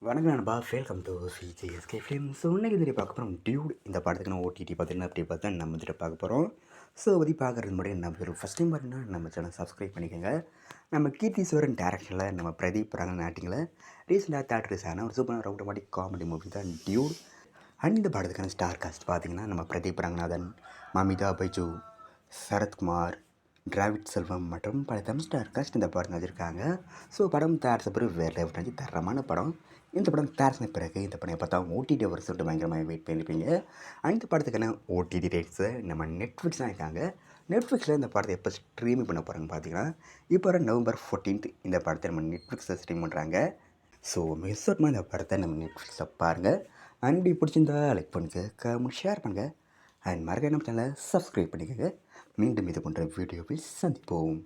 வணக்கம் நண்பா, welcome to சிஜிஎஸ்கே film. So இன்னைக்கு இதில் பார்க்க போகிறோம் டியூட். இந்த படத்துக்கு நான் ஓடிடி பார்த்தீங்கன்னா அப்படி பார்த்தா நம்ம இதில் பார்க்க போகிறோம். ஸோ பற்றி பார்க்குறது முன்னாடி நம்ம ஒரு ஃபஸ்ட் டைம் பார்த்தீங்கன்னா நம்ம சேனல் சப்ஸ்கிரைப் பண்ணிக்கோங்க. நம்ம கீர்த்தீஸ்வரன் டேரக்ஷனில் நம்ம பிரதீப் ரங்கன் ஆக்டிங்கில் ரீசெண்டாக தேட்டர்ஸ் ஆன ஒரு சூப்பரான ரொமாட்டிக் காமெடி மூவி தான் டியூட். அண்ட் இந்த படத்துக்கான ஸ்டார் காஸ்ட் பார்த்தீங்கன்னா நம்ம பிரதீப் ரங்கநாதன், மமிதா பைஜு, சரத்குமார், டிராவிட் செல்வம் மற்றும் பல தமிழ் ஸ்டார் காஸ்ட் இந்த படம் வச்சுருக்காங்க. ஸோ படம் தயாரித்த பிறகு வேறு லெவல் தரமான படம். இந்த படம் தயாரின பிறகு இந்த படம் பார்த்தா ஓடிடி ஒரு சொல்லிட்டு பயங்கரமாக வெயிட் பண்ணியிருப்பீங்க. அந்த படத்துக்கான ஓடிடி ரேட்ஸை நம்ம நெட்ஃப்ளிக்ஸ் தான் இருக்காங்க. நெட்ஃப்ளிக்ஸில் இந்த படத்தை எப்போ ஸ்ட்ரீமிங் பண்ண போகிறாங்க பார்த்தீங்கன்னா இப்போ நவம்பர் 14th இந்த படத்தை நம்ம நெட்ஃப்ளிக்ஸில் ஸ்ட்ரீம் பண்ணுறாங்க. ஸோ மிஸ் அவுட்மா இந்த படத்தை நம்ம நெட்ஃப்ளிக்ஸில் பாருங்கள். அண்ட் பிடிச்சிருந்தா லைக் பண்ணுங்கள், கமெண்ட் ஷேர் பண்ணுங்கள். அண்ட் மறக்காம நம்ம சேனலை சப்ஸ்கிரைப் பண்ணிக்கோங்க. மீண்டும் இது போன்ற வீடியோவில் சந்திப்போம்.